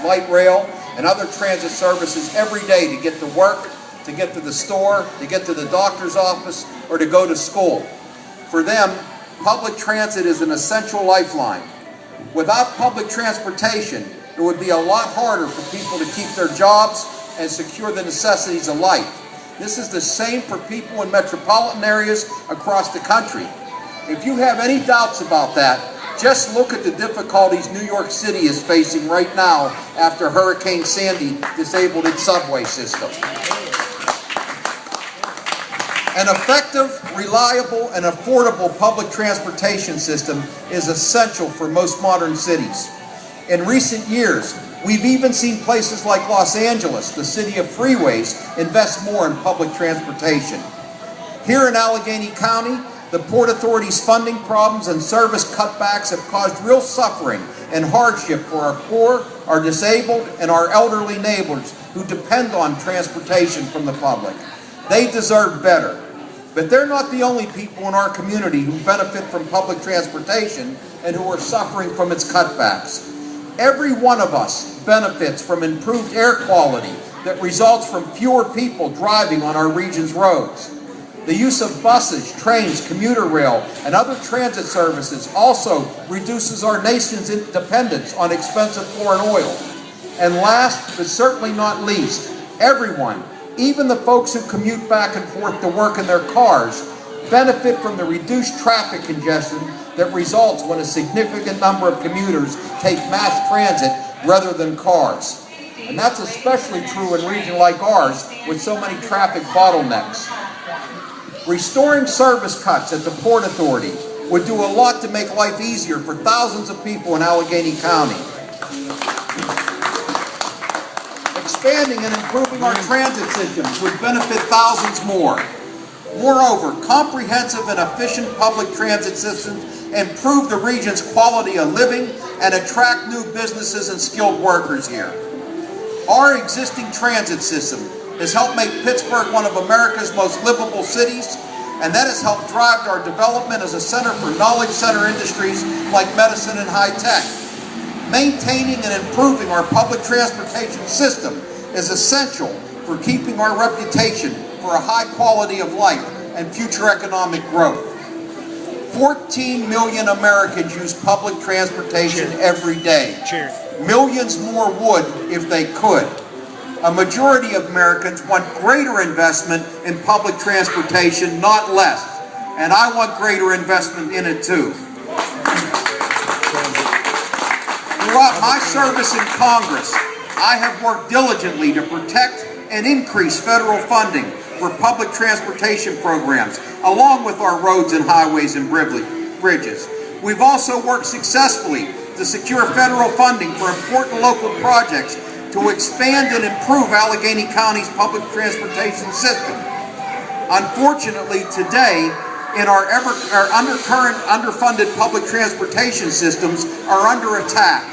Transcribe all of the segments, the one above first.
light rail, and other transit services every day to get to work, to get to the store, to get to the doctor's office, or to go to school. For them, public transit is an essential lifeline. Without public transportation, it would be a lot harder for people to keep their jobs and secure the necessities of life. This is the same for people in metropolitan areas across the country. If you have any doubts about that, just look at the difficulties New York City is facing right now after Hurricane Sandy disabled its subway system. An effective, reliable, and affordable public transportation system is essential for most modern cities. In recent years, we've even seen places like Los Angeles, the city of freeways, invest more in public transportation. Here in Allegheny County, the Port Authority's funding problems and service cutbacks have caused real suffering and hardship for our poor, our disabled, and our elderly neighbors who depend on transportation from the public. They deserve better. But they're not the only people in our community who benefit from public transportation and who are suffering from its cutbacks. Every one of us benefits from improved air quality that results from fewer people driving on our region's roads. The use of buses, trains, commuter rail, and other transit services also reduces our nation's dependence on expensive foreign oil. And last, but certainly not least, everyone, even the folks who commute back and forth to work in their cars, benefit from the reduced traffic congestion that results when a significant number of commuters take mass transit rather than cars. And that's especially true in a region like ours with so many traffic bottlenecks. Restoring service cuts at the Port Authority would do a lot to make life easier for thousands of people in Allegheny County. Expanding and improving our transit systems would benefit thousands more. Moreover, comprehensive and efficient public transit systems improve the region's quality of living and attract new businesses and skilled workers here. Our existing transit system has helped make Pittsburgh one of America's most livable cities, and that has helped drive our development as a center for knowledge center industries like medicine and high tech. Maintaining and improving our public transportation system is essential for keeping our reputation for a high quality of life and future economic growth. 14 million Americans use public transportation every day. Millions more would if they could. A majority of Americans want greater investment in public transportation, not less. And I want greater investment in it too. Throughout my service in Congress, I have worked diligently to protect and increase federal funding for public transportation programs, along with our roads and highways and bridges. We've also worked successfully to secure federal funding for important local projects to expand and improve Allegheny County's public transportation system. Unfortunately, today, our underfunded public transportation systems are under attack.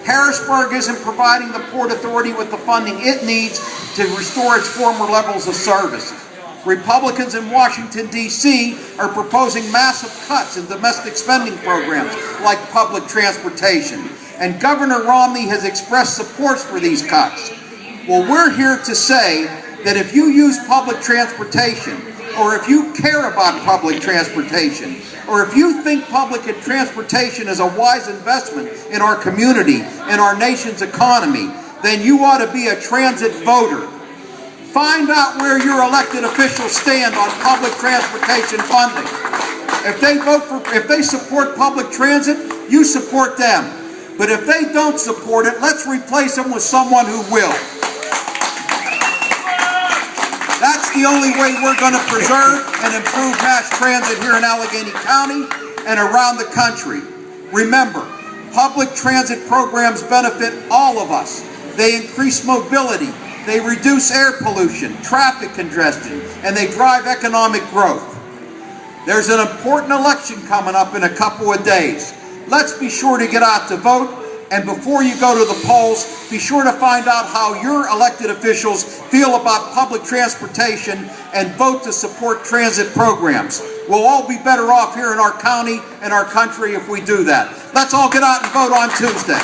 Harrisburg isn't providing the Port Authority with the funding it needs to restore its former levels of service. Republicans in Washington, D.C. are proposing massive cuts in domestic spending programs like public transportation. And Governor Romney has expressed support for these cuts. Well, we're here to say that if you use public transportation, or if you care about public transportation, or if you think public transportation is a wise investment in our community and our nation's economy, then you ought to be a transit voter. Find out where your elected officials stand on public transportation funding. If they support public transit, you support them. But if they don't support it, let's replace them with someone who will. That's the only way we're going to preserve and improve mass transit here in Allegheny County and around the country. Remember, public transit programs benefit all of us. They increase mobility, they reduce air pollution, traffic congestion, and they drive economic growth. There's an important election coming up in a couple of days. Let's be sure to get out to vote, and before you go to the polls, be sure to find out how your elected officials feel about public transportation and vote to support transit programs. We'll all be better off here in our county and our country if we do that. Let's all get out and vote on Tuesday.